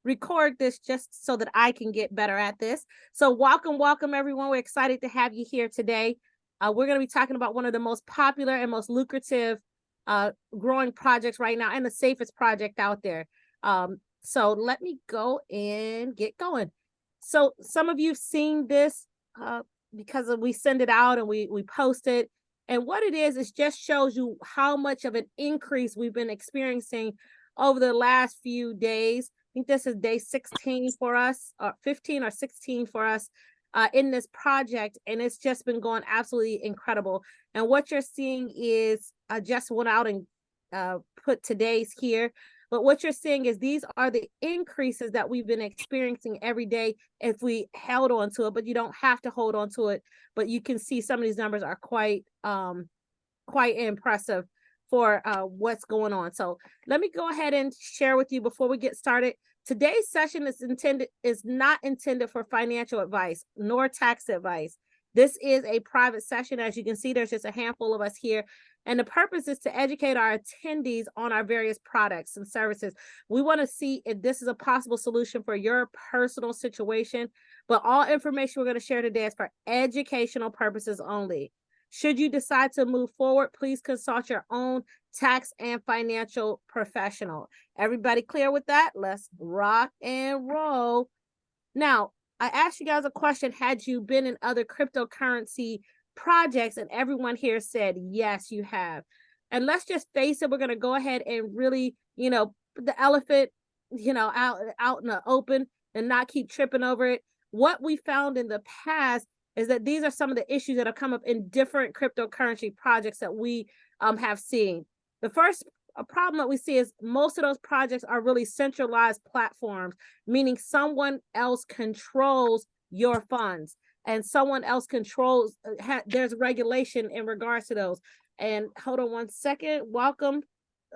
record this just so that I can get better at this. So welcome everyone. We're excited to have you here today. We're going to be talking about one of the most popular and most lucrative growing projects right now, and the safest project out there. So let me go and get going. So some of you've seen this because we send it out and we post it. And what it is just shows you how much of an increase we've been experiencing over the last few days. I think this is day 16 for us, or 15 or 16 for us in this project. And it's just been going absolutely incredible. And what you're seeing is, I just went out and put today's here. But what you're seeing is these are the increases that we've been experiencing every day if we held on to it. But you don't have to hold on to it. But you can see some of these numbers are quite impressive for what's going on. So let me go ahead and share with you before we get started. Today's session is not intended for financial advice nor tax advice. This is a private session. As you can see, there's just a handful of us here. And the purpose is to educate our attendees on our various products and services. We want to see if this is a possible solution for your personal situation. But all information we're going to share today is for educational purposes only. Should you decide to move forward, please consult your own tax and financial professional. Everybody clear with that? Let's rock and roll. Now, I asked you guys a question. Had you been in other cryptocurrency projects? And everyone here said, yes, you have. And let's just face it, we're going to go ahead and really, put the elephant, out in the open and not keep tripping over it. What we found in the past is that these are some of the issues that have come up in different cryptocurrency projects that we have seen. The first problem that we see is most of those projects are really centralized platforms, meaning someone else controls your funds and someone else controls, there's regulation in regards to those. And hold on one second. Welcome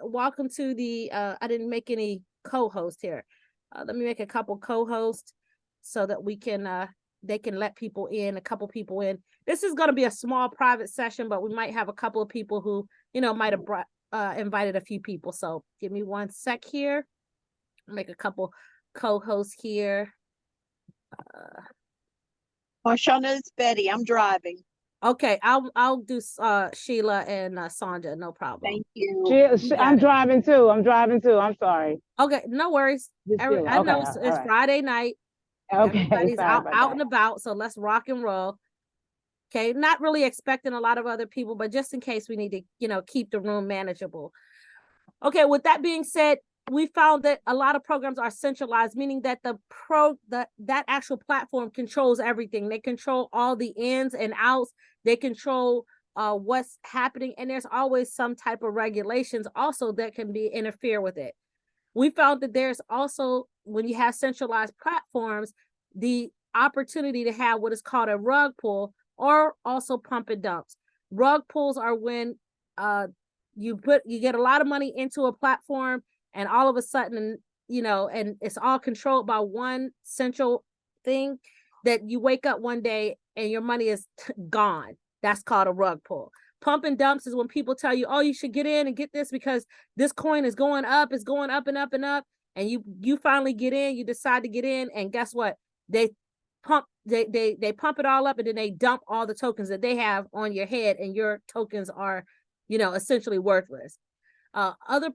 to the, I didn't make any co-host here. Let me make a couple co-hosts so that we can, they can let people in, a couple people in. This is going to be a small private session, but we might have a couple of people who, might have invited a few people. So give me one sec here. Make a couple co-hosts here. Shauna, it's Betty. I'm driving. Okay, I'll do Sheila and Sandra. No problem. Thank you. I'm driving too. I'm sorry. Okay, no worries. I know it's Friday night. Okay, everybody's out and about, so let's rock and roll. Okay, not really expecting a lot of other people, but just in case we need to, keep the room manageable. Okay, with that being said, we found that a lot of programs are centralized, meaning that that actual platform controls everything. They control all the ins and outs. They control what's happening, and there's always some type of regulations also that can interfere with it. We found that there's also, when you have centralized platforms, the opportunity to have what is called a rug pull, or also pump and dumps. Rug pulls are when you get a lot of money into a platform, and all of a sudden, and it's all controlled by one central thing, that you wake up one day and your money is gone. That's called a rug pull. Pump and dumps is when people tell you, oh, you should get in and get this because this coin is going up, it's going up and up and up. And you finally get in, you decide to get in, and guess what? They pump it all up, and then they dump all the tokens that they have on your head, and your tokens are, essentially worthless. Other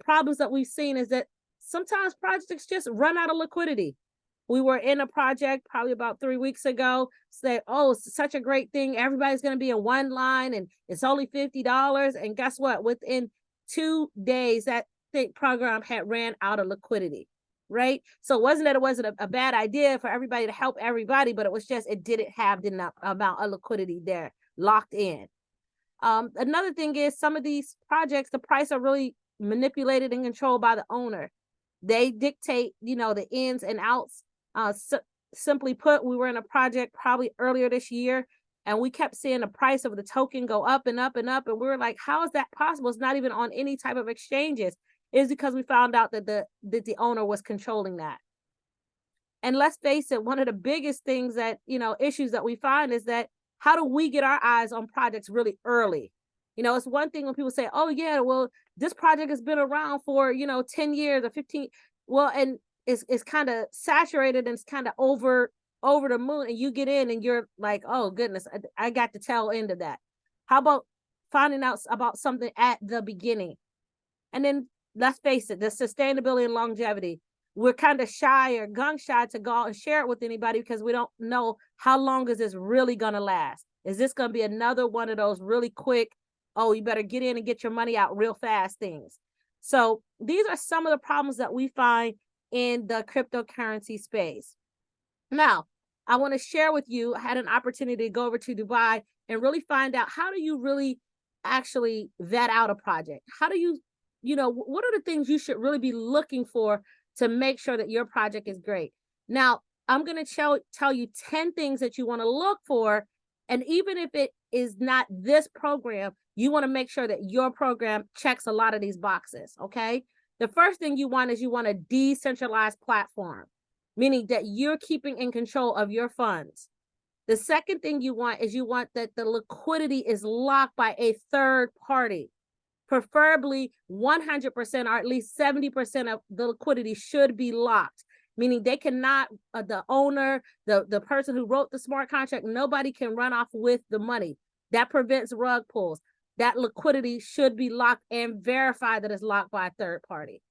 problems that we've seen is that sometimes projects just run out of liquidity. We were in a project probably about 3 weeks ago, said, oh, it's such a great thing. Everybody's going to be in one line and it's only $50. And guess what? Within 2 days, that program had ran out of liquidity, right? So it wasn't a bad idea for everybody to help everybody, but it was just, it didn't have the amount of liquidity there locked in. Another thing is some of these projects, the price are really manipulated and controlled by the owner. They dictate, the ins and outs. Simply put, we were in a project probably earlier this year, and we kept seeing the price of the token go up and up and up. And we were like, how is that possible? It's not even on any type of exchanges. It's because we found out that the owner was controlling that. And let's face it, one of the biggest things that, issues that we find is that how do we get our eyes on projects really early? It's one thing when people say, oh, yeah, well, this project has been around for, 10 years or 15. Well, and it's kind of saturated and it's kind of over the moon, and you get in and you're like, oh goodness, I got the tail end of that. How about finding out about something at the beginning? And then let's face it, the sustainability and longevity. We're kind of shy or gun shy to go out and share it with anybody because we don't know how long is this really going to last. Is this going to be another one of those really quick, oh, you better get in and get your money out real fast things? So these are some of the problems that we find in the cryptocurrency space. Now, I want to share with you, I had an opportunity to go over to Dubai and really find out, how do you really actually vet out a project? How do you, what are the things you should really be looking for to make sure that your project is great? Now, I'm going to tell you 10 things that you want to look for. And even if it is not this program, you want to make sure that your program checks a lot of these boxes, okay? The first thing you want is you want a decentralized platform, meaning that you're keeping in control of your funds. The second thing you want is you want that the liquidity is locked by a third party. Preferably 100% or at least 70% of the liquidity should be locked, meaning they cannot, the owner, the person who wrote the smart contract, nobody can run off with the money. That prevents rug pulls. That liquidity should be locked and verify that it's locked by a third party.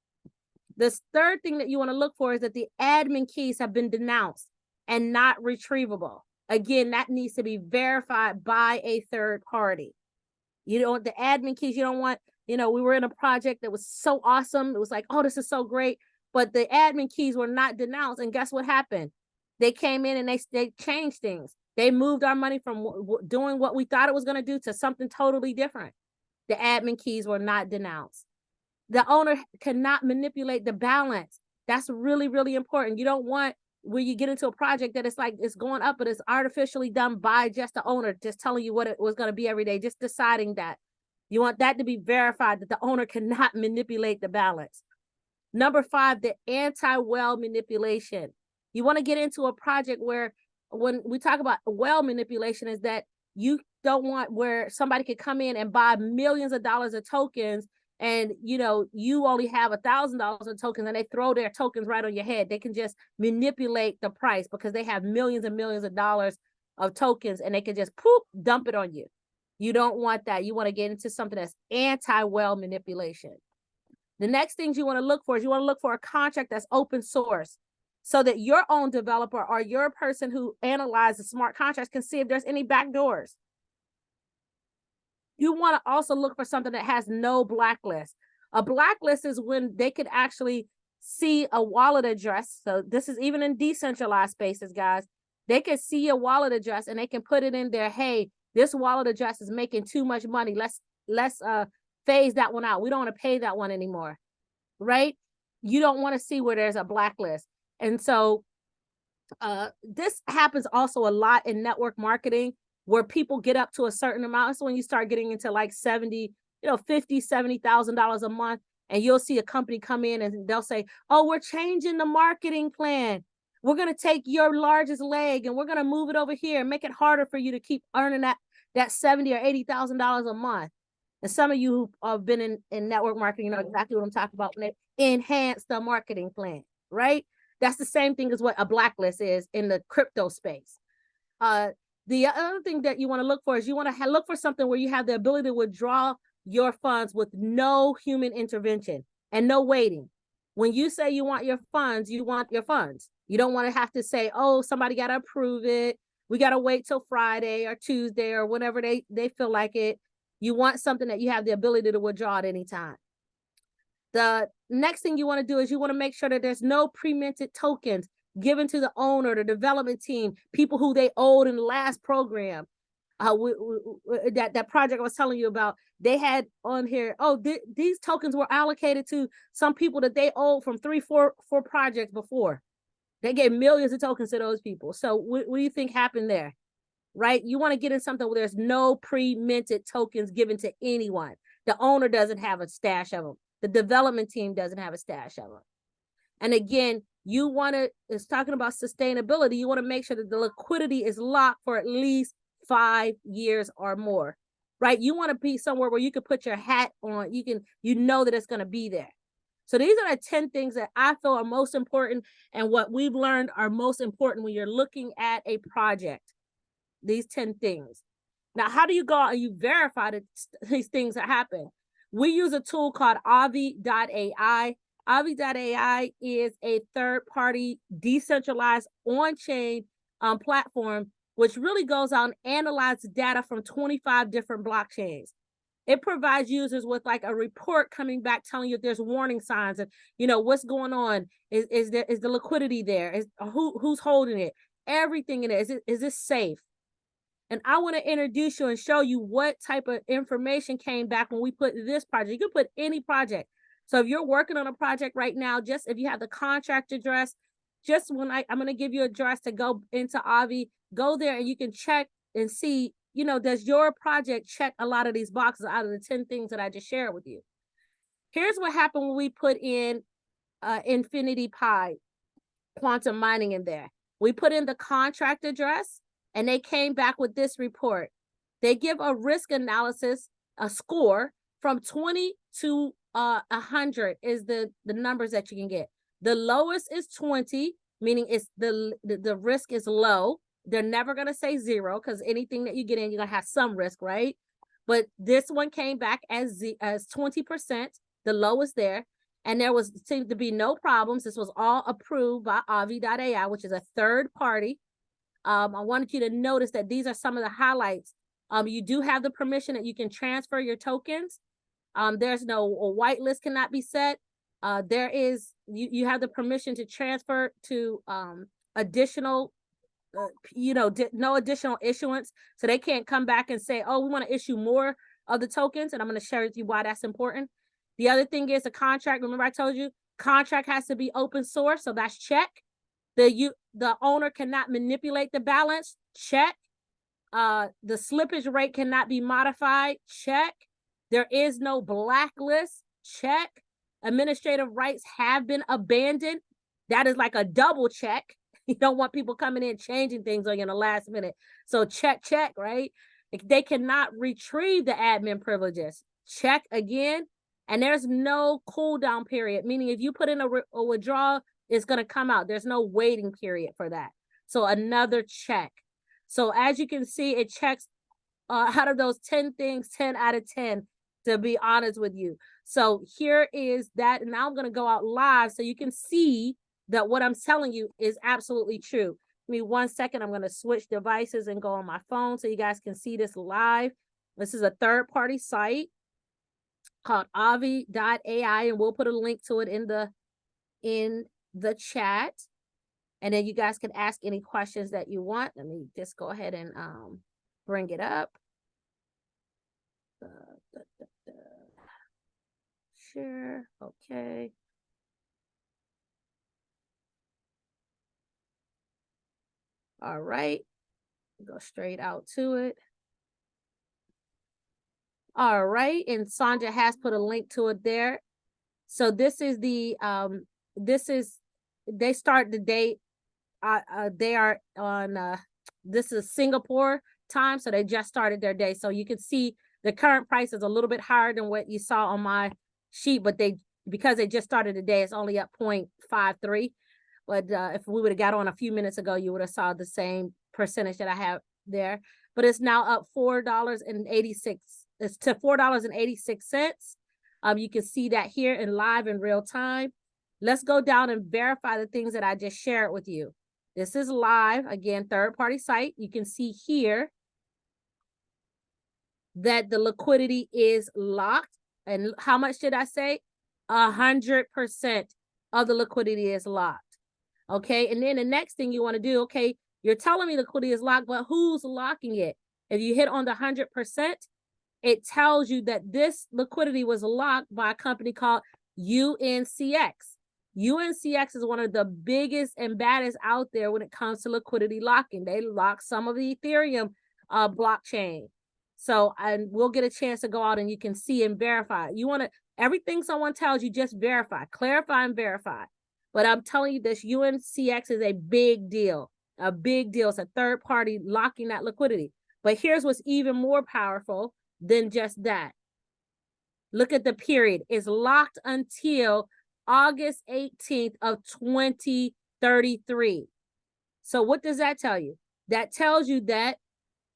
The third thing that you want to look for is that the admin keys have been denounced and not retrievable. Again, that needs to be verified by a third party. You don't want the admin keys. You don't want, we were in a project that was so awesome. It was like, oh, this is so great. But the admin keys were not denounced. And guess what happened? They came in and they changed things. They moved our money from doing what we thought it was going to do to something totally different. The admin keys were not denounced. The owner cannot manipulate the balance. That's really, really important. You don't want where you get into a project that it's like it's going up, but it's artificially done by just the owner, just telling you what it was going to be every day, just deciding that. You want that to be verified, that the owner cannot manipulate the balance. Number 5, the anti-well manipulation. You want to get into a project where, when we talk about well manipulation, is that you don't want where somebody could come in and buy millions of dollars of tokens, and you only have $1,000 in tokens, and they throw their tokens right on your head. They can just manipulate the price because they have millions and millions of dollars of tokens, and they can just dump it on you. You don't want that. You want to get into something that's anti-well manipulation. The next things you want to look for is you want to look for a contract that's open source, so that your own developer or your person who analyzes smart contracts can see if there's any backdoors. You want to also look for something that has no blacklist. A blacklist is when they could actually see a wallet address. So this is even in decentralized spaces, guys. They can see a wallet address and they can put it in there. Hey, this wallet address is making too much money. Let's phase that one out. We don't want to pay that one anymore, right? You don't want to see where there's a blacklist. And so this happens also a lot in network marketing, where people get up to a certain amount. So when you start getting into like $70,000, $70,000 a month, and you'll see a company come in and they'll say, oh, we're changing the marketing plan. We're going to take your largest leg and we're going to move it over here and make it harder for you to keep earning that $70,000 or $80,000 a month. And some of you who have been in network marketing, know exactly what I'm talking about when they enhance the marketing plan, right? That's the same thing as what a blacklist is in the crypto space. The other thing that you want to look for is you want to look for something where you have the ability to withdraw your funds with no human intervention and no waiting. When you say you want your funds, you want your funds. You don't want to have to say, oh, somebody got to approve it. We got to wait till Friday or Tuesday or whenever they feel like it. You want something that you have the ability to withdraw at any time. The next thing you want to do is you want to make sure that there's no pre-minted tokens given to the owner, the development team, people who they owed in the last program. That project I was telling you about, they had on here, these tokens were allocated to some people that they owed from 3-4 projects before. They gave millions of tokens to those people. So what do you think happened there? Right? You want to get in something where there's no pre-minted tokens given to anyone. The owner doesn't have a stash of them. The development team doesn't have a stash of them. And again, you want to, it's talking about sustainability. You want to make sure that the liquidity is locked for at least 5 years or more, right? You want to be somewhere where you can put your hat on. You know that it's going to be there. So these are the 10 things that I feel are most important and what we've learned are most important when you're looking at a project. These 10 things. Now, how do you go out and you verify that these things that happen? We use a tool called Ave.Ai. Ave.Ai is a third-party, decentralized, on-chain platform, which really goes out and analyzes data from 25 different blockchains. It provides users with like a report coming back telling you if there's warning signs and what's going on. Is the liquidity there? Is who's holding it? Everything in it. Is this safe? And I want to introduce you and show you what type of information came back when we put this project. You can put any project. So if you're working on a project right now, just if you have the contract address, just when I'm going to give you an address to go into Avi, go there and you can check and see, does your project check a lot of these boxes out of the 10 things that I just shared with you? Here's what happened when we put in Infinity Pi quantum mining in there. We put in the contract address and they came back with this report. They give a risk analysis, a score from 20 to 100 is the numbers that you can get. The lowest is 20, meaning it's the risk is low. They're never going to say 0 because anything that you get in, you're going to have some risk, right? But this one came back as 20%, the lowest there. And there seemed to be no problems. This was all approved by Ave.Ai, which is a third party. I wanted you to notice that these are some of the highlights. You do have the permission that you can transfer your tokens. There's no whitelist cannot be set. There is, you have the permission to transfer to additional, no additional issuance. So they can't come back and say, oh, we want to issue more of the tokens. And I'm going to share with you why that's important. The other thing is the contract. Remember I told you contract has to be open source. So that's check. The owner cannot manipulate the balance. Check. The slippage rate cannot be modified. Check. There is no blacklist. Check. Administrative rights have been abandoned. That is like a double check. You don't want people coming in changing things on you in the last minute. So check, right? They cannot retrieve the admin privileges. Check again. And there's no cooldown period, meaning if you put in a withdrawal, it's going to come out. There's no waiting period for that. So another check. So as you can see, it checks out of those 10 things, 10 out of 10, to be honest with you. So here is that. And now I'm going to go out live so you can see that what I'm telling you is absolutely true. Give me 1 second. I'm going to switch devices and go on my phone so you guys can see this live. This is a third-party site called Ave.Ai, and we'll put a link to it in the chat. And then you guys can ask any questions that you want. Let me just go ahead and bring it up. Share. Okay. All right. Go straight out to it. All right. And Sandra has put a link to it there. So this is the they start the date. They are on this is Singapore time, so they just started their day. So you can see the current price is a little bit higher than what you saw on my sheet, but because they just started the day, it's only up 0.53. But if we would have got on a few minutes ago, you would have saw the same percentage that I have there. But it's now up $4.86. It's to $4.86. You can see that here in live in real time. Let's go down and verify the things that I just shared with you. This is live, again, third-party site. You can see here that the liquidity is locked. And how much did I say? 100% of the liquidity is locked. Okay, and then the next thing you want to do, okay, you're telling me liquidity is locked, but who's locking it? If you hit on the 100%, it tells you that this liquidity was locked by a company called UNCX. UNCX is one of the biggest and baddest out there when it comes to liquidity locking. They lock some of the Ethereum blockchain. So, and we'll get a chance to go out and you can see and verify. You want to, everything someone tells you, just verify, clarify and verify. But I'm telling you, this UNCX is a big deal. A big deal. It's a third party locking that liquidity. But here's what's even more powerful than just that. Look at the period. It's locked until August 18th of 2033. So what does that tell you? That tells you that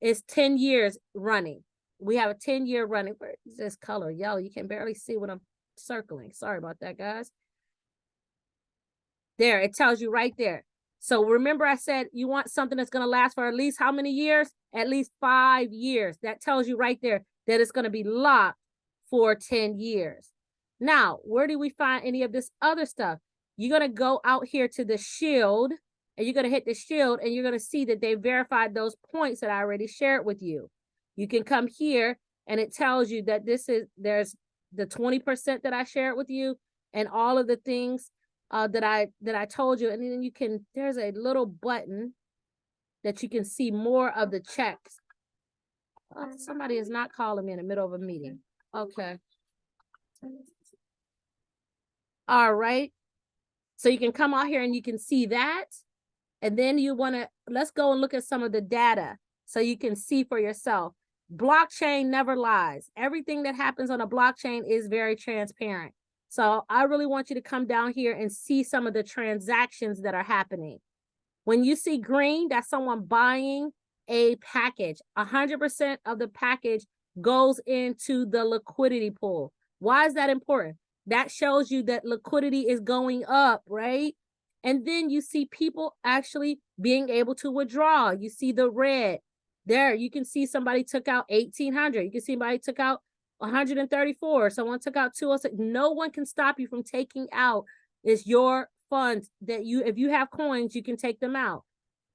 it's 10 years running. We have a 10-year running. Where is this color? Yellow. You can barely see what I'm circling. Sorry about that, guys. There, it tells you right there. So remember I said you want something that's going to last for at least how many years? At least 5 years. That tells you right there that it's going to be locked for 10 years. Now, where do we find any of this other stuff? You're going to go out here to the shield, and you're going to hit the shield, and you're going to see that they verified those points that I already shared with you. You can come here, and it tells you that there's the 20% that I shared with you, and all of the things that I told you. And then there's a little button that you can see more of the checks. Oh, somebody is not calling me in the middle of a meeting. Okay. All right. So you can come out here and you can see that. And then let's go and look at some of the data so you can see for yourself. Blockchain never lies. Everything that happens on a blockchain is very transparent. So I really want you to come down here and see some of the transactions that are happening. When you see green, that's someone buying a package. 100% of the package goes into the liquidity pool. Why is that important? That shows you that liquidity is going up, right? And then you see people actually being able to withdraw. You see the red. There, you can see somebody took out 1,800. You can see somebody took out 134. Someone took out 206. No one can stop you from taking out. It's your funds that if you have coins, you can take them out.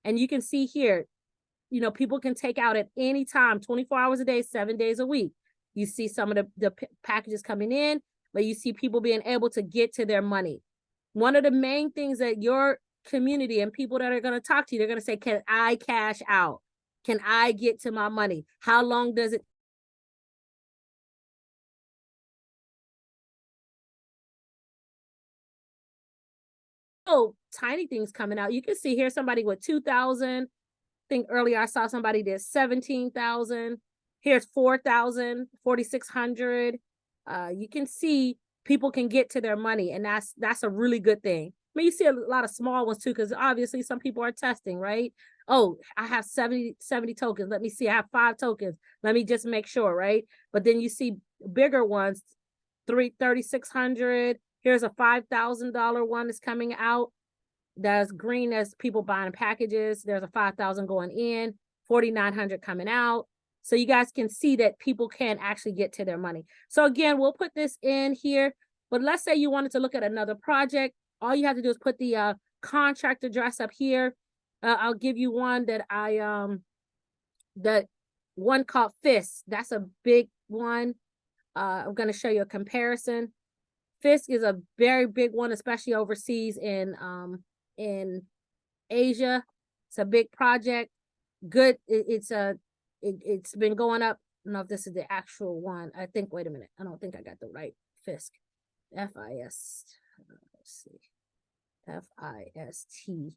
And you can see here, people can take out at any time, 24 hours a day, 7 days a week. You see some of the packages coming in, but you see people being able to get to their money. One of the main things that your community and people that are going to talk to you, they're going to say, can I cash out? Can I get to my money? How long does it? Oh, tiny things coming out. You can see here somebody with 2,000. I think earlier I saw somebody did 17,000. Here's 4,000, 4,600. You can see people can get to their money, and that's a really good thing. I mean, you see a lot of small ones too, because obviously some people are testing, right? Oh, I have 70 tokens. Let me see. I have 5 tokens. Let me just make sure, right? But then you see bigger ones, 3,600. Here's a $5,000 one that's coming out. That's green as people buying packages. There's a 5,000 going in, 4,900 coming out. So you guys can see that people can actually get to their money. So again, we'll put this in here, but let's say you wanted to look at another project. All you have to do is put the contract address up here. I'll give you one that that one called Fisk. That's a big one. I'm going to show you a comparison. Fisk is a very big one, especially overseas in Asia. It's a big project. Good. It's been going up. I don't know if this is the actual one. I think, wait a minute. I don't think I got the right Fisk. F-I-S. Let's see. F-I-S-T.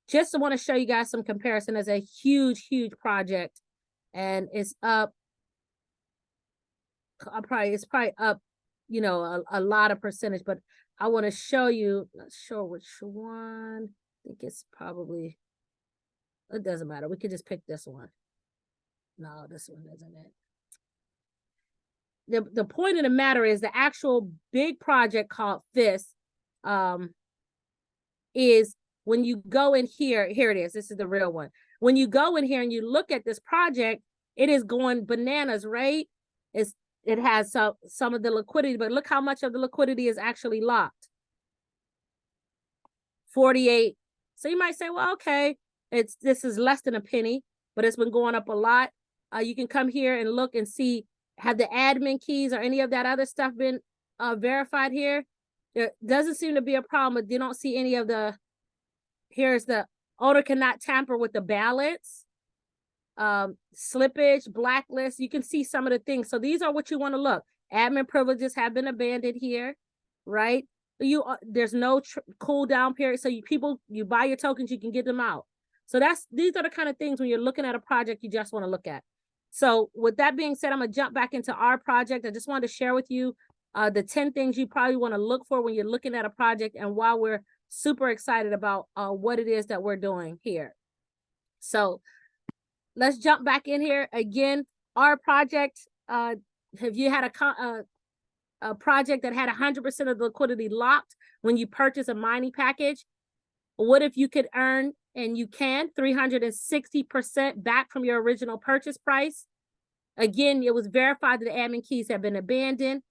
Just want to show you guys some comparison. As a huge, huge project. And it's up. It's probably up, a lot of percentage, but I want to show you, not sure which one. I think it's probably, it doesn't matter. We could just pick this one. No, this one isn't it. The point of the matter is the actual big project called Fisk is when you go in here it is. This is the real one. When you go in here and you look at this project, it is going bananas, right? It has some of the liquidity, but look how much of the liquidity is actually locked. 48. So you might say, well, okay, this is less than a penny, but it's been going up a lot. You can come here and look and see, have the admin keys or any of that other stuff been verified here? There doesn't seem to be a problem, but you don't see any of here's the owner cannot tamper with the balance. Slippage, blacklist. You can see some of the things. So these are what you want to look. Admin privileges have been abandoned here, right? There's no cooldown period. So you buy your tokens, you can get them out. So these are the kind of things when you're looking at a project you just want to look at. So with that being said, I'm gonna jump back into our project. I just wanted to share with you the 10 things you probably want to look for when you're looking at a project, and why we're super excited about what it is that we're doing here. So let's jump back in here again. Our project, have you had a project that had 100% of the liquidity locked when you purchase a mining package? What if you could earn, and you can, 360% back from your original purchase price? Again, it was verified that the admin keys have been abandoned.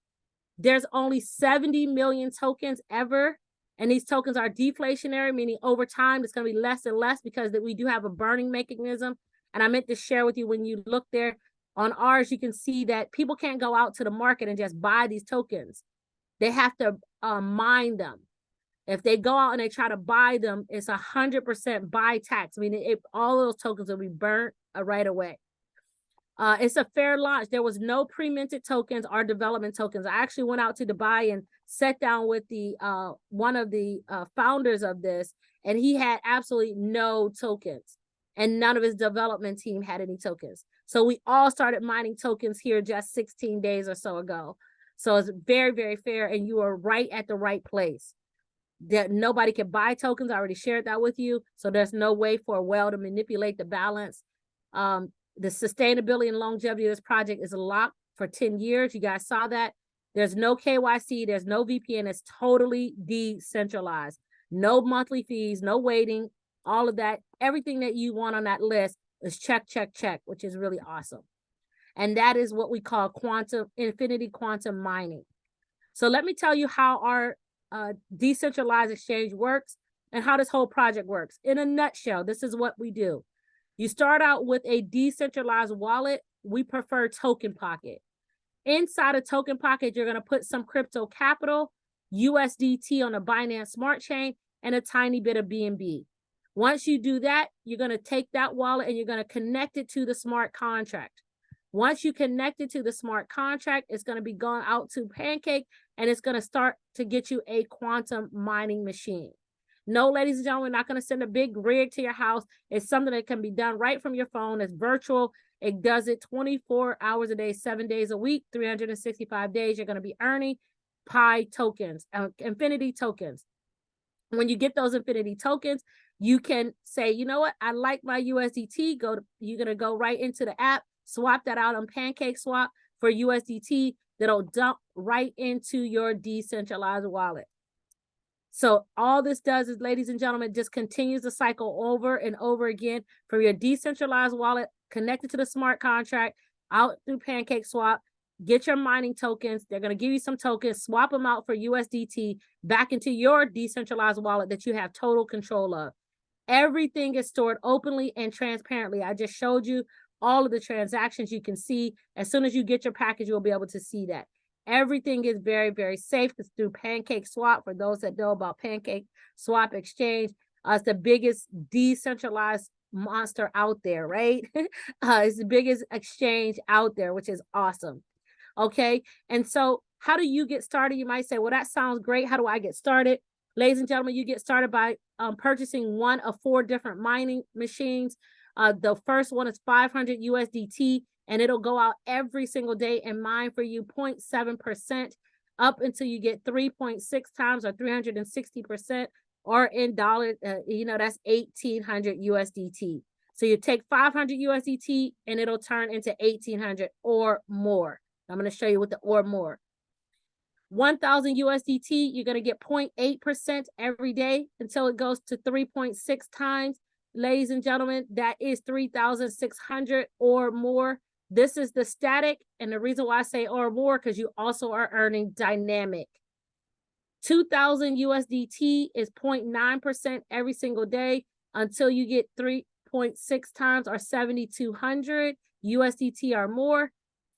There's only 70 million tokens ever, and these tokens are deflationary, meaning over time it's going to be less and less, because that we do have a burning mechanism. And I meant to share with you, when you look there on ours, you can see that people can't go out to the market and just buy these tokens. They have to mine them. If they go out and they try to buy them, it's 100% buy tax. I mean, all of those tokens will be burnt right away. It's a fair launch. There was no pre-minted tokens or development tokens. I actually went out to Dubai and sat down with the one of the founders of this, and he had absolutely no tokens, and none of his development team had any tokens. So we all started mining tokens here just 16 days or so ago. So it's very, very fair, and you are right at the right place. That nobody can buy tokens. I already shared that with you. So there's no way for a whale to manipulate the balance. The sustainability and longevity of this project is locked for 10 years. You guys saw that. There's no KYC. There's no VPN. It's totally decentralized. No monthly fees, no waiting, all of that. Everything that you want on that list is check, check, check, which is really awesome. And that is what we call infinity quantum mining. So let me tell you how our decentralized exchange works and how this whole project works. In a nutshell, this is what we do. You start out with a decentralized wallet. We prefer Token Pocket. Inside a Token Pocket, you're going to put some crypto capital, USDT on a Binance Smart Chain, and a tiny bit of BNB. Once you do that, you're going to take that wallet and you're going to connect it to the smart contract. Once you connect it to the smart contract, it's going to be going out to Pancake, and it's going to start to get you a quantum mining machine. No, ladies and gentlemen, we're not going to send a big rig to your house. It's something that can be done right from your phone. It's virtual. It does it 24 hours a day, 7 days a week, 365 days. You're going to be earning Pi tokens, infinity tokens. When you get those infinity tokens, you can say, you know what? I like my USDT. You're going to go right into the app, swap that out on Pancake Swap for USDT that'll dump right into your decentralized wallet. So all this does is, ladies and gentlemen, just continues the cycle over and over again from your decentralized wallet connected to the smart contract out through Pancake Swap. Get your mining tokens. They're going to give you some tokens, swap them out for USDT back into your decentralized wallet that you have total control of. Everything is stored openly and transparently. I just showed you all of the transactions you can see. As soon as you get your package, you'll be able to see that. Everything is very, very safe. It's through Pancake Swap. For those that know about Pancake Swap Exchange, it's the biggest decentralized monster out there, right? It's the biggest exchange out there, which is awesome. Okay. And so how do you get started? You might say, well, that sounds great. How do I get started? Ladies and gentlemen, you get started by purchasing one of 4 different mining machines. The first one is 500 USDT, and it'll go out every single day and mine for you 0.7% up until you get 3.6 times or 360%, or in dollars, that's 1,800 USDT. So you take 500 USDT and it'll turn into 1,800 or more. I'm going to show you what the or more. 1,000 USDT, you're going to get 0.8% every day until it goes to 3.6 times. Ladies and gentlemen, that is 3,600 or more. This is the static, and the reason why I say or more, because you also are earning dynamic. 2,000 USDT is 0.9% every single day until you get 3.6 times or 7,200 USDT or more.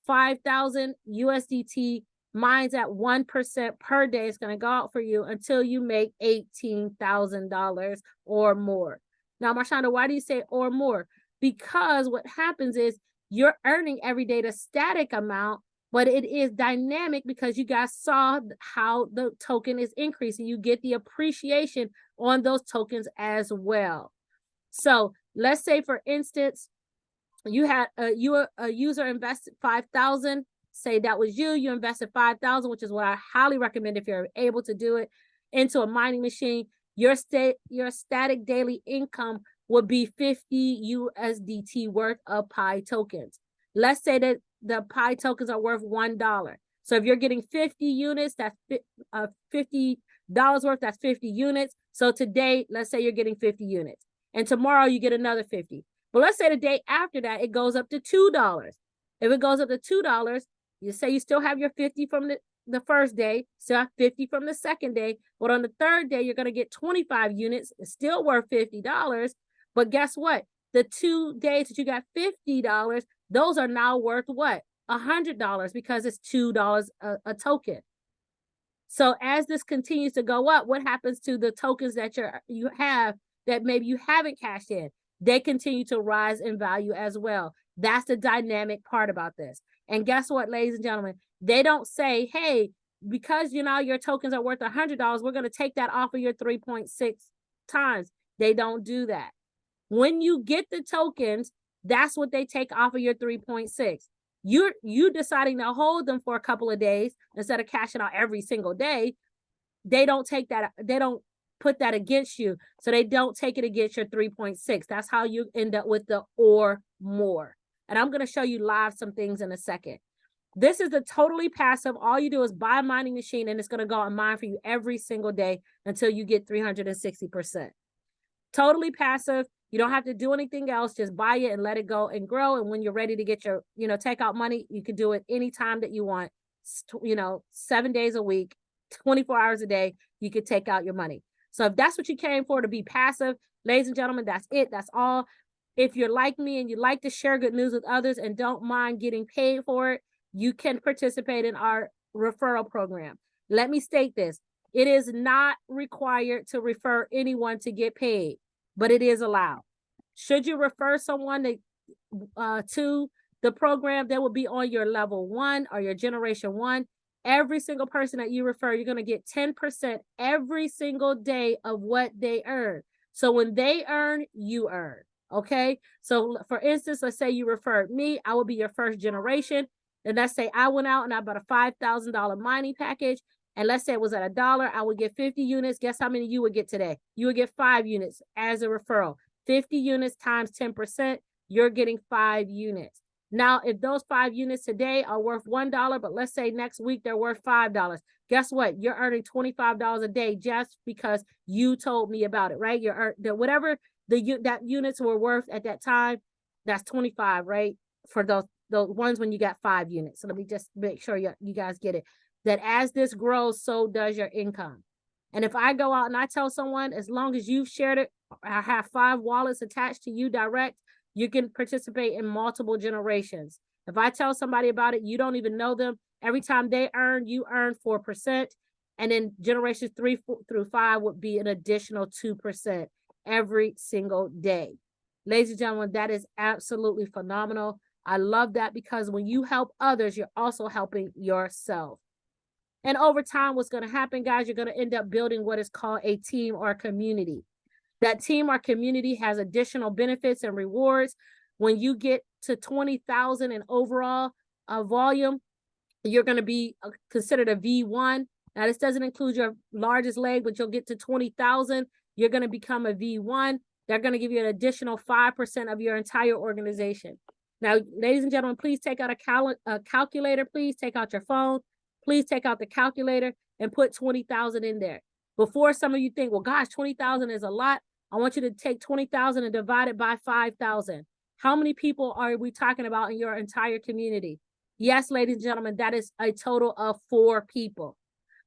5,000 USDT mines at 1% per day. It's going to go out for you until you make $18,000 or more. Now, Marshanda, why do you say or more? Because what happens is you're earning every day the static amount, but it is dynamic because you guys saw how the token is increasing. You get the appreciation on those tokens as well. So let's say, for instance, you had a user invested 5,000. say that was you, you invested 5,000, which is what I highly recommend if you're able to do it, into a mining machine. Your static daily income would be 50 USDT worth of Pi tokens. Let's say that the Pi tokens are worth $1. So if you're getting 50 units, that's $50 worth, that's 50 units. So today, let's say you're getting 50 units. And tomorrow you get another 50. But let's say the day after that, it goes up to $2. If it goes up to $2, you say you still have your 50 from the first day, still have 50 from the second day. But on the third day, you're going to get 25 units. It's still worth $50. But guess what? The 2 days that you got $50, those are now worth what? $100 because it's $2 a token. So as this continues to go up, what happens to the tokens that you have that maybe you haven't cashed in? They continue to rise in value as well. That's the dynamic part about this. And guess what, ladies and gentlemen? They don't say, hey, because your tokens are worth $100, we're going to take that off of your 3.6 times. They don't do that. When you get the tokens, that's what they take off of your 3.6. You deciding to hold them for a couple of days instead of cashing out every single day. They don't take that. They don't put that against you. So they don't take it against your 3.6. That's how you end up with the or more. And I'm going to show you live some things in a second. This is a totally passive. All you do is buy a mining machine and it's going to go and mine for you every single day until you get 360%. Totally passive. You don't have to do anything else. Just buy it and let it go and grow. And when you're ready to get your, take out money, you can do it anytime that you want, 7 days a week, 24 hours a day, you could take out your money. So if that's what you came for, to be passive, ladies and gentlemen, that's it. That's all. If you're like me and you like to share good news with others and don't mind getting paid for it, you can participate in our referral program. Let me state this. It is not required to refer anyone to get paid, but it is allowed. Should you refer someone to the program, they will be on your level 1 or your generation 1. Every single person that you refer, you're going to get 10% every single day of what they earn. So when they earn, you earn. Okay. So for instance, let's say you referred me, I will be your first generation. And let's say I went out and I bought a $5,000 mining package. And let's say it was at $1, I would get 50 units. Guess how many you would get today? You would get 5 units as a referral. 50 units times 10%, you're getting 5 units. Now, if those 5 units today are worth $1, but let's say next week they're worth $5, guess what? You're earning $25 a day just because you told me about it, right? Whatever that units were worth at that time, that's 25, right? For those ones when you got 5 units. So let me just make sure you guys get it. That as this grows, so does your income. And if I go out and I tell someone, as long as you've shared it, I have 5 wallets attached to you direct, you can participate in multiple generations. If I tell somebody about it, you don't even know them. Every time they earn, you earn 4%. And then generations 3 through 5 would be an additional 2% every single day. Ladies and gentlemen, that is absolutely phenomenal. I love that because when you help others, you're also helping yourself. And over time, what's going to happen, guys, you're going to end up building what is called a team or community. That team or community has additional benefits and rewards. When you get to 20,000 in overall volume, you're going to be considered a V1. Now, this doesn't include your largest leg, but you'll get to 20,000. You're going to become a V1. They're going to give you an additional 5% of your entire organization. Now, ladies and gentlemen, please take out a calculator. Please take out your phone. Please take out the calculator and put 20,000 in there. Before some of you think, well, gosh, 20,000 is a lot. I want you to take 20,000 and divide it by 5,000. How many people are we talking about in your entire community? Yes, ladies and gentlemen, that is a total of 4 people.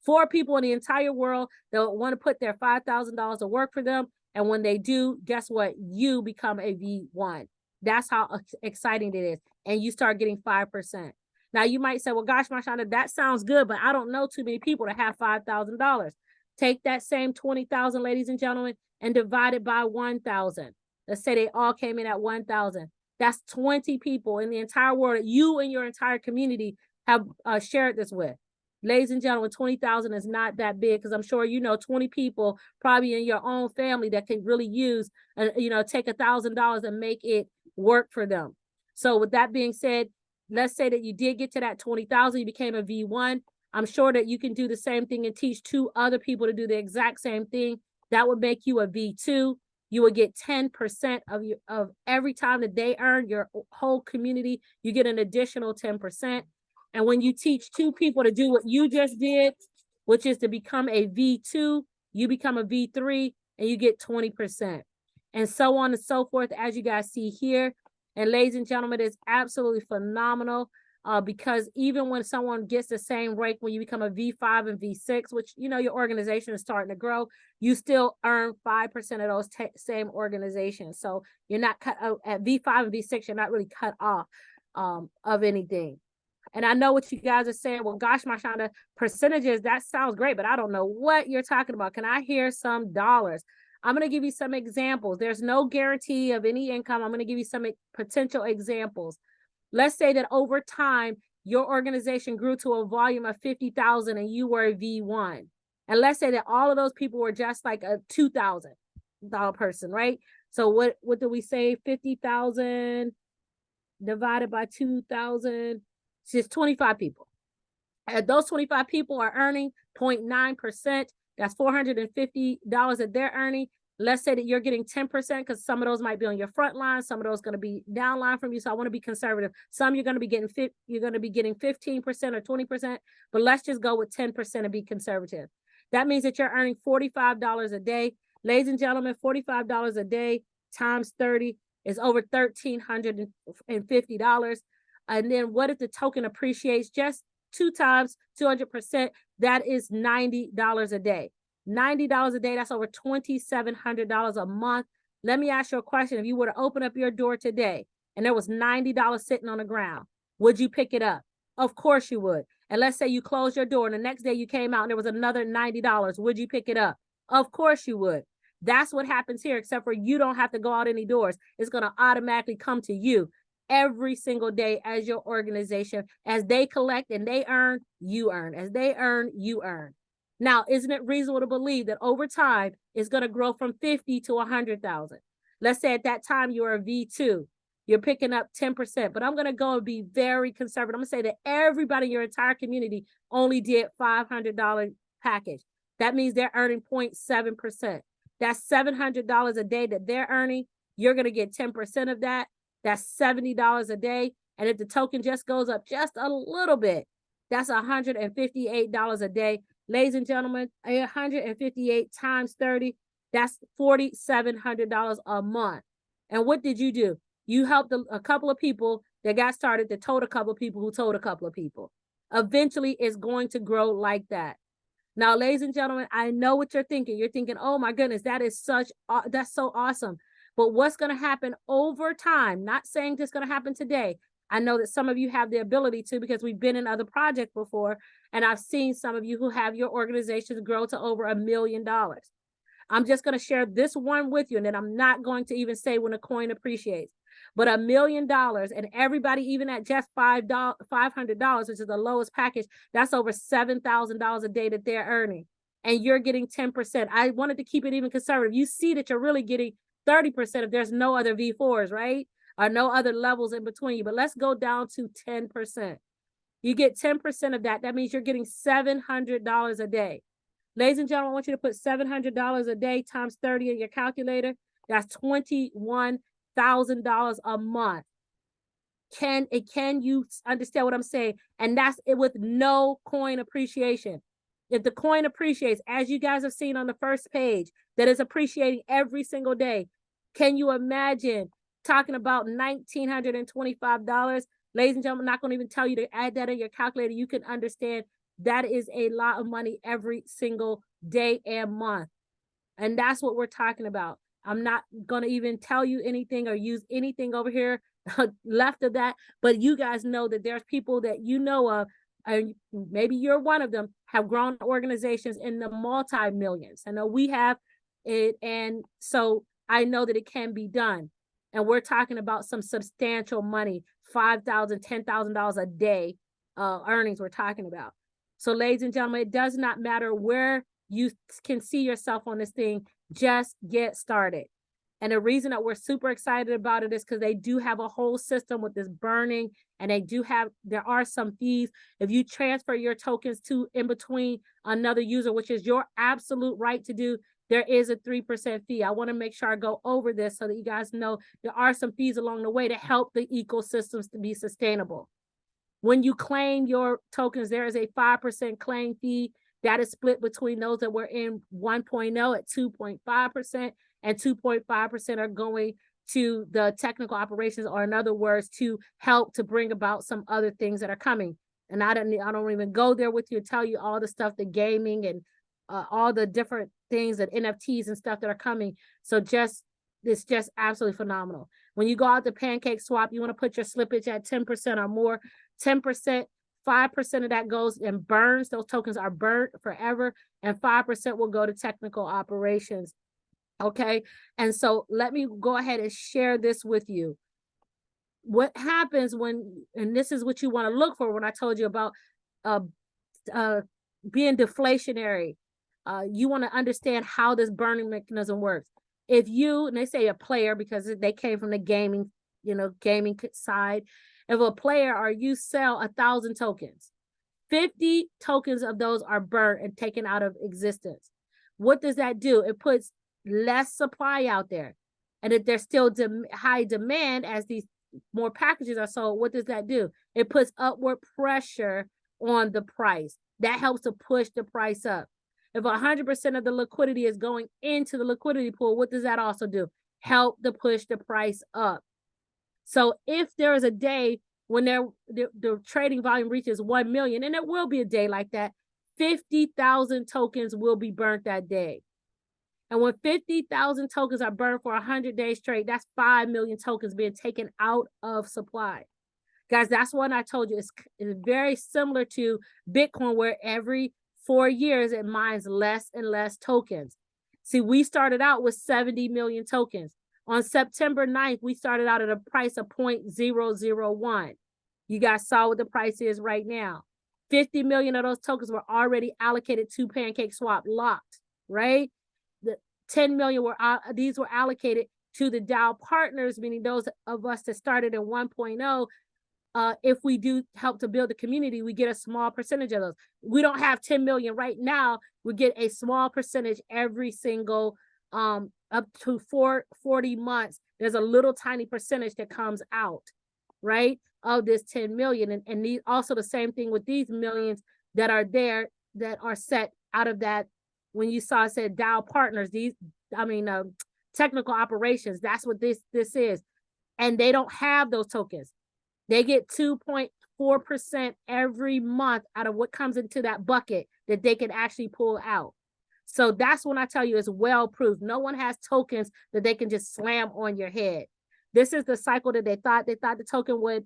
4 people in the entire world that want to put their $5,000 to work for them. And when they do, guess what? You become a V1. That's how exciting it is. And you start getting 5%. Now, you might say, well, gosh, Marshanda, that sounds good, but I don't know too many people that have $5,000. Take that same 20,000, ladies and gentlemen, and divide it by 1,000. Let's say they all came in at 1,000. That's 20 people in the entire world that you and your entire community have shared this with. Ladies and gentlemen, 20,000 is not that big because I'm sure 20 people probably in your own family that can really use, take $1,000 and make it work for them. So with that being said, let's say that you did get to that 20,000, you became a V1. I'm sure that you can do the same thing and teach 2 other people to do the exact same thing. That would make you a V2. You would get 10% of every time that they earn, your whole community, you get an additional 10%. And when you teach 2 people to do what you just did, which is to become a V2, you become a V3 and you get 20%. And so on and so forth, as you guys see here. And ladies and gentlemen, it's absolutely phenomenal because even when someone gets the same rank, when you become a V5 and V6, which, you know, your organization is starting to grow, you still earn 5% of those same organizations. So you're not cut out at V5 and V6, you're not really cut off of anything. And I know what you guys are saying. Well, gosh, Marshonda, percentages, that sounds great, but I don't know what you're talking about. Can I hear some dollars? I'm going to give you some examples. There's no guarantee of any income. I'm going to give you some potential examples. Let's say that over time, your organization grew to a volume of 50,000 and you were a V1. And let's say that all of those people were just like a $2,000 person, right? So what do we say? 50,000 divided by 2,000, it's just 25 people. And those 25 people are earning 0.9%. That's $450 that they're earning. Let's say that you're getting 10% because some of those might be on your front line, some of those going to be down line from you. So I want to be conservative. Some you're going to be getting 15% or 20%, but let's just go with 10% and be conservative. That means that you're earning $45 a day. Ladies and gentlemen, $45 a day times 30 is over $1,350. And then what if the token appreciates just 2 times 200%? That is $90 a day. $90 a day, that's over $2,700 a month. Let me ask you a question. If you were to open up your door today and there was $90 sitting on the ground, would you pick it up? Of course you would. And let's say you closed your door and the next day you came out and there was another $90. Would you pick it up? Of course you would. That's what happens here, except for you don't have to go out any doors. It's going to automatically come to you every single day as your organization. As they collect and they earn, you earn. As they earn, you earn. Now, isn't it reasonable to believe that over time it's going to grow from 50 to 100,000? Let's say at that time you're a V2, you're picking up 10%, but I'm going to go and be very conservative. I'm going to say that everybody in your entire community only did $500 package. That means they're earning 0.7%. That's $700 a day that they're earning. You're going to get 10% of that. That's $70 a day. And if the token just goes up just a little bit, that's $158 a day. Ladies and gentlemen, 158 times 30, that's $4,700 a month. And what did you do? You helped a couple of people that got started, that told a couple of people who told a couple of people. Eventually, it's going to grow like that. Now, ladies and gentlemen, I know what you're thinking. You're thinking, oh my goodness, that's so awesome. But what's going to happen over time? Not saying it's going to happen today. I know that some of you have the ability to, because we've been in other projects before, and I've seen some of you who have your organizations grow to over $1 million. I'm just going to share this one with you, and then I'm not going to even say when a coin appreciates. But $1 million, and everybody, even at just $500, which is the lowest package, that's over $7,000 a day that they're earning, and you're getting 10%. I wanted to keep it even conservative. You see that you're really getting 30% if there's no other V4s, right? Or no other levels in between you. But let's go down to 10%. You get 10% of that. That means you're getting $700 a day. Ladies and gentlemen, I want you to put $700 a day times 30 in your calculator. That's $21,000 a month. Can you understand what I'm saying? And that's it with no coin appreciation. If the coin appreciates, as you guys have seen on the first page, that is appreciating every single day, can you imagine talking about $1,925? Ladies and gentlemen, I'm not going to even tell you to add that in your calculator. You can understand that is a lot of money every single day and month. And that's what we're talking about. I'm not going to even tell you anything or use anything over here left of that. But you guys know that there's people that you know of, and maybe you're one of them, have grown organizations in the multi-millions. I know we have it. And so I know that it can be done. And we're talking about some substantial money, $5,000, $10,000 a day earnings we're talking about. So ladies and gentlemen, it does not matter where you can see yourself on this thing. Just get started. And the reason that we're super excited about it is because they do have a whole system with this burning, and there are some fees. If you transfer your tokens to in between another user, which is your absolute right to do, there is a 3% fee. I want to make sure I go over this so that you guys know there are some fees along the way to help the ecosystems to be sustainable. When you claim your tokens, there is a 5% claim fee that is split between those that were in 1.0 at 2.5%, and 2.5% are going to the technical operations, or in other words, to help to bring about some other things that are coming. And I don't even go there with you and tell you all the stuff, the gaming and all the different things that NFTs and stuff that are coming. So it's just absolutely phenomenal. When you go out to Pancake Swap, you want to put your slippage at 10% or more. 10%, 5% of that goes and burns. Those tokens are burnt forever, and 5% will go to technical operations. Okay. And so let me go ahead and share this with you. What happens and this is what you want to look for when I told you about being deflationary. You want to understand how this burning mechanism works. If you, and they say a player because they came from the gaming side. If a player or you sell 1,000 tokens, 50 tokens of those are burnt and taken out of existence. What does that do? It puts less supply out there. And if there's still high demand as these more packages are sold, what does that do? It puts upward pressure on the price. That helps to push the price up. If 100% of the liquidity is going into the liquidity pool, what does that also do? Help to push the price up. So if there is a day when the trading volume reaches 1 million, and it will be a day like that, 50,000 tokens will be burnt that day. And when 50,000 tokens are burned for 100 days straight, that's 5 million tokens being taken out of supply. Guys, that's what I told you. It's very similar to Bitcoin, where every 4 years it mines less and less tokens. See, we started out with 70 million tokens. On September 9th, we started out at a price of 0.001. You guys saw what the price is right now. 50 million of those tokens were already allocated to Pancake Swap, locked, right? The 10 million these were allocated to the DAO partners, meaning those of us that started in 1.0. If we do help to build a community, we get a small percentage of those. We don't have 10 million right now. We get a small percentage every single up to 40 months. There's a little tiny percentage that comes out, right, of this 10 million. And these also the same thing with these millions that are there that are set out of that. When you saw it said DAO partners, technical operations, that's what this is. And they don't have those tokens. They get 2.4% every month out of what comes into that bucket that they can actually pull out. So that's when I tell you it's well proved. No one has tokens that they can just slam on your head. This is the cycle that they thought the token would.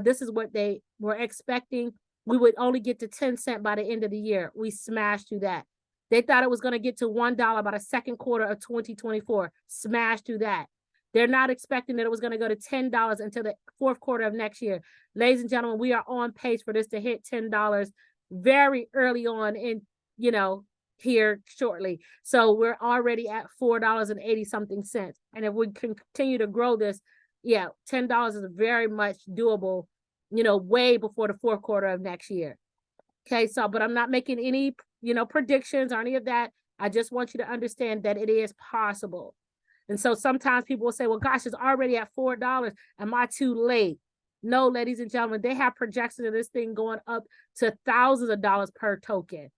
This is what they were expecting. We would only get to 10 cents by the end of the year. We smashed through that. They thought it was going to get to $1 by the second quarter of 2024. Smashed through that. They're not expecting that it was going to go to $10 until the fourth quarter of next year. Ladies and gentlemen, we are on pace for this to hit $10 very early on in, here shortly. So we're already at $4.80 something cents. And if we continue to grow this, $10 is very much doable, way before the fourth quarter of next year. Okay, so, but I'm not making any, predictions or any of that. I just want you to understand that it is possible. And so sometimes people will say, well, gosh, it's already at $4. Am I too late? No, ladies and gentlemen, they have projections of this thing going up to thousands of dollars per token.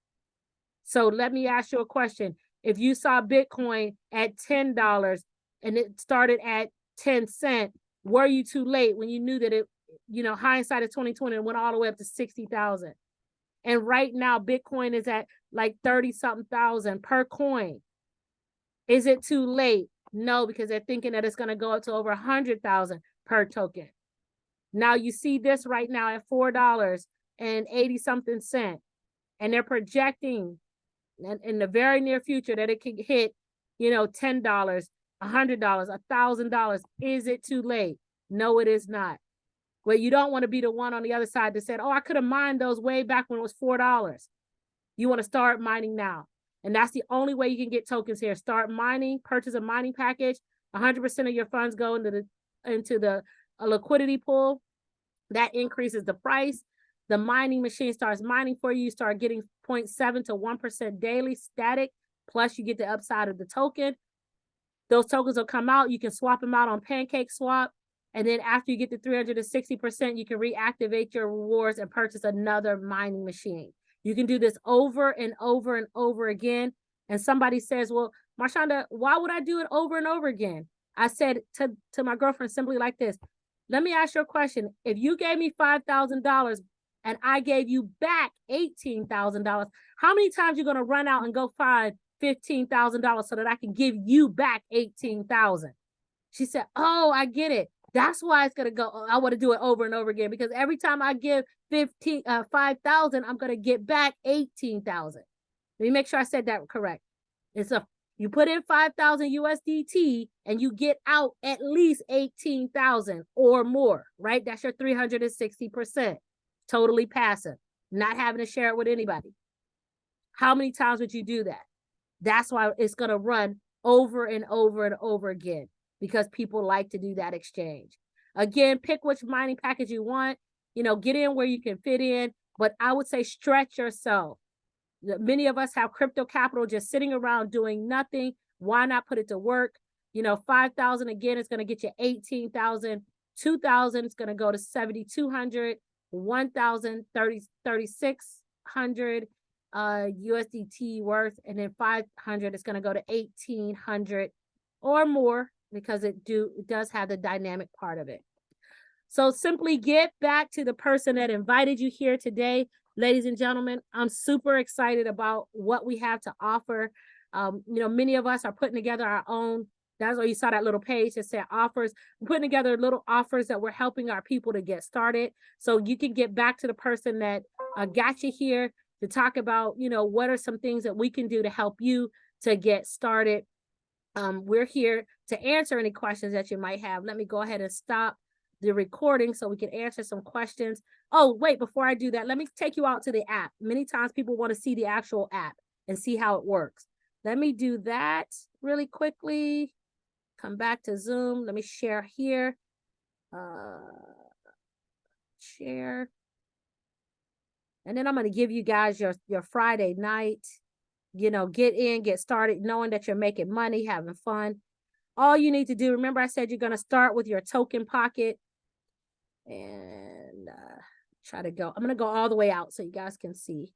So let me ask you a question. If you saw Bitcoin at $10 and it started at 10 cents, were you too late when you knew that it, hindsight of 2020, and went all the way up to 60,000? And right now, Bitcoin is at like 30-something thousand per coin. Is it too late? No, because they're thinking that it's going to go up to over 100,000 per token. Now you see this right now at $4.80 something cents, and they're projecting in the very near future that it could hit, $10, $100, $1,000. Is it too late? No, it is not. But you don't want to be the one on the other side that said, oh, I could have mined those way back when it was $4. You want to start mining now. And that's the only way you can get tokens here. Start mining, purchase a mining package, 100% of your funds go into the liquidity pool. That increases the price. The mining machine starts mining for you. You start getting 0.7 to 1% daily static, plus you get the upside of the token. Those tokens will come out. You can swap them out on Pancake Swap. And then after you get to 360%, you can reactivate your rewards and purchase another mining machine. You can do this over and over and over again. And somebody says, well, Marshonda, why would I do it over and over again? I said to my girlfriend simply like this. Let me ask you a question. If you gave me $5,000 and I gave you back $18,000, how many times you going to run out and go find $15,000 so that I can give you back $18,000? She said, oh, I get it. That's why it's going to go. I want to do it over and over again, because every time I give 5,000, I'm going to get back 18,000. Let me make sure I said that correct. You put in 5,000 USDT and you get out at least 18,000 or more, right? That's your 360%. Totally passive, not having to share it with anybody. How many times would you do that? That's why it's going to run over and over and over again, because people like to do that exchange. Again, pick which mining package you want, get in where you can fit in, but I would say stretch yourself. Many of us have crypto capital just sitting around doing nothing. Why not put it to work? 5,000 again is going to get you 18,000. 2,000 is going to go to 7,200. 1,000, 3,600 USDT worth, and then 500 is going to go to 1,800 or more, because it does have the dynamic part of it. So simply get back to the person that invited you here today. Ladies and gentlemen, I'm super excited about what we have to offer. Many of us are putting together our own. That's why you saw that little page that said offers. We're putting together little offers that we're helping our people to get started. So you can get back to the person that got you here to talk about, what are some things that we can do to help you to get started. We're here to answer any questions that you might have. Let me go ahead and stop the recording so we can answer some questions. Oh, wait, before I do that, let me take you out to the app. Many times people want to see the actual app and see how it works. Let me do that really quickly. Come back to Zoom. Let me share here. Share. And then I'm going to give you guys your Friday night. Get in, get started, knowing that you're making money, having fun. All you need to do, remember I said you're going to start with your token pocket. And I'm going to go all the way out so you guys can see.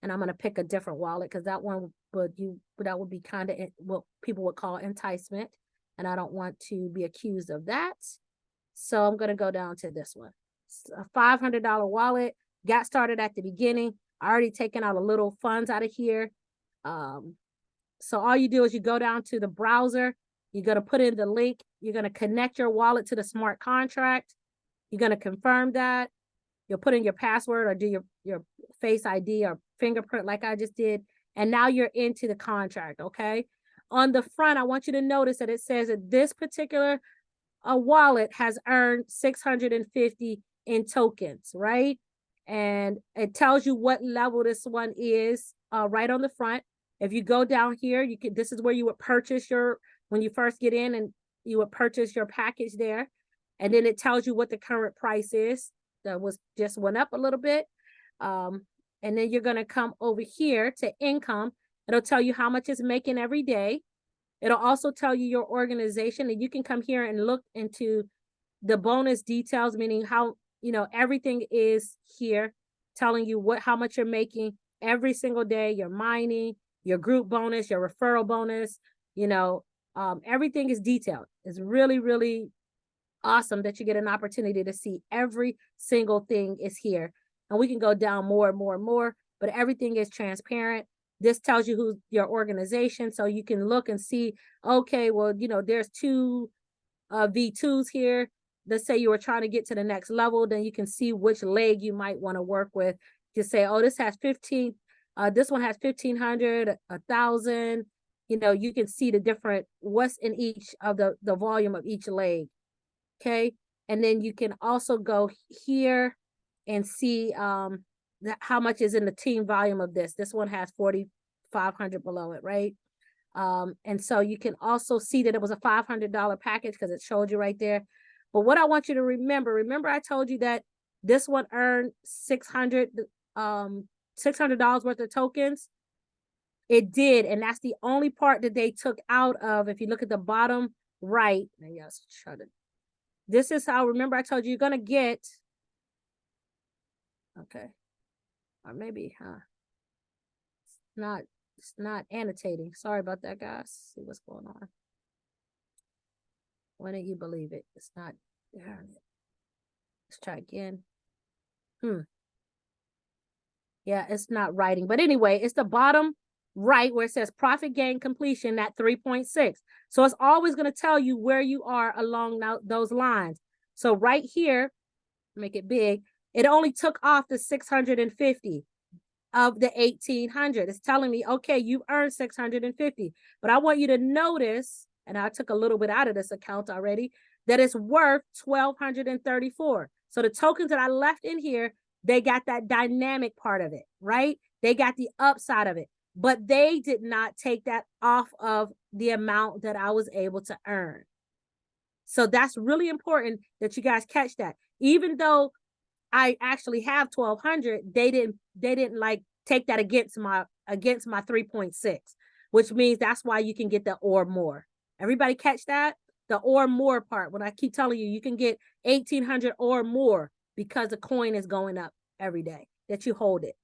And I'm going to pick a different wallet, because that one that would be kind of what people would call enticement. And I don't want to be accused of that. So I'm going to go down to this one. It's a $500 wallet. Got started at the beginning. I already taken out a little funds out of here. So all you do is you go down to the browser. You're going to put in the link. You're going to connect your wallet to the smart contract. You're going to confirm that. You'll put in your password or do your Face ID or fingerprint like I just did. And now you're into the contract, okay? On the front, I want you to notice that it says that this particular wallet has earned 650 in tokens, right? And it tells you what level this one is right on the front. If you go down here, this is where you would purchase when you first get in, and you would purchase your package there. And then it tells you what the current price is. That just went up a little bit. And then you're going to come over here to income. It'll tell you how much it's making every day. It'll also tell you your organization, and you can come here and look into the bonus details, meaning how, everything is here telling you how much you're making every single day, your mining, your group bonus, your referral bonus, everything is detailed. It's really, really awesome that you get an opportunity to see every single thing is here. And we can go down more and more and more, but everything is transparent. This tells you who's your organization, so you can look and see, okay, well, there's two V2s here. Let's say you were trying to get to the next level, then you can see which leg you might want to work with. You say, oh, this has 15, this one has 1,500, 1,000. You can see the different, what's in each of the volume of each leg. Okay. And then you can also go here and see how much is in the team volume of this. This one has 4,500 below it, right? And so you can also see that it was a $500 package because it showed you right there. But what I want you to remember I told you that this one earned $600 worth of tokens. It did, and that's the only part that they took out of. If you look at the bottom right, maybe I'll shut it. This is how, remember I told you you're gonna get, okay, or maybe, it's not annotating. Sorry about that, guys. See what's going on. Why didn't you believe it? It's not there. Let's try again. Yeah, it's not writing. But anyway, it's the bottom right where it says profit gain completion at 3.6. So it's always going to tell you where you are along those lines. So right here, make it big, it only took off the 650 of the 1,800. It's telling me, okay, you've earned 650. But I want you to notice, and I took a little bit out of this account already, that it's worth 1,234. So the tokens that I left in here, they got that dynamic part of it, right? They got the upside of it, but they did not take that off of the amount that I was able to earn. So that's really important that you guys catch that. Even though I actually have 1,200, they didn't like take that against my 3.6, which means that's why you can get the or more. Everybody catch that? The or more part. When I keep telling you, you can get 1,800 or more because the coin is going up every day that you hold it.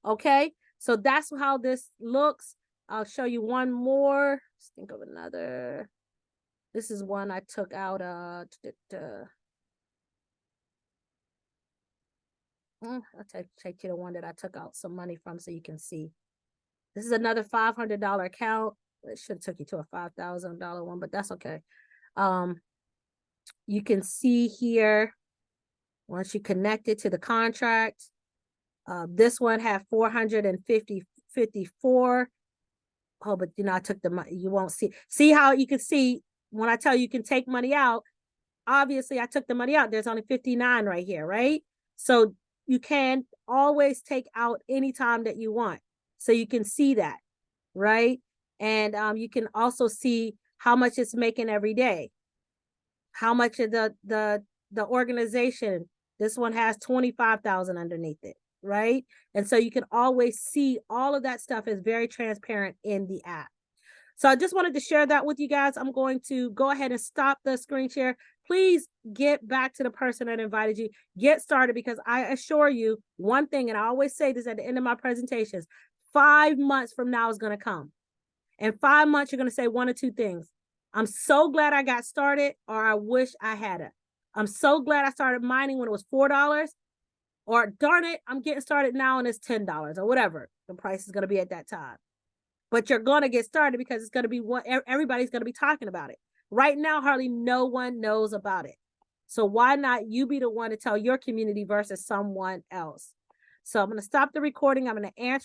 Okay, so that's how this looks. I'll show you one more. Let's think of another. This is one I took out. I'll take you to one that I took out some money from so you can see. This is another $500 account. It should have took you to a $5,000 one, but that's okay. You can see here, once you connect it to the contract, this one had 454. Oh, but I took the money. You won't see how you can see when I tell you can take money out. Obviously, I took the money out. There's only 59 right here, right? So you can always take out anytime that you want. So you can see that, right? And you can also see how much it's making every day. How much of the organization, this one has 25,000 underneath it, right? And so you can always see all of that stuff is very transparent in the app. So I just wanted to share that with you guys. I'm going to go ahead and stop the screen share. Please get back to the person that invited you. Get started, because I assure you one thing, and I always say this at the end of my presentations, 5 months from now is going to come. In 5 months, you're going to say one or two things. I'm so glad I got started, or I wish I had it. I'm so glad I started mining when it was $4, or darn it, I'm getting started now and it's $10 or whatever the price is going to be at that time. But you're going to get started because it's going to be what everybody's going to be talking about it. Right now, hardly no one knows about it. So why not you be the one to tell your community versus someone else? So I'm going to stop the recording. I'm going to answer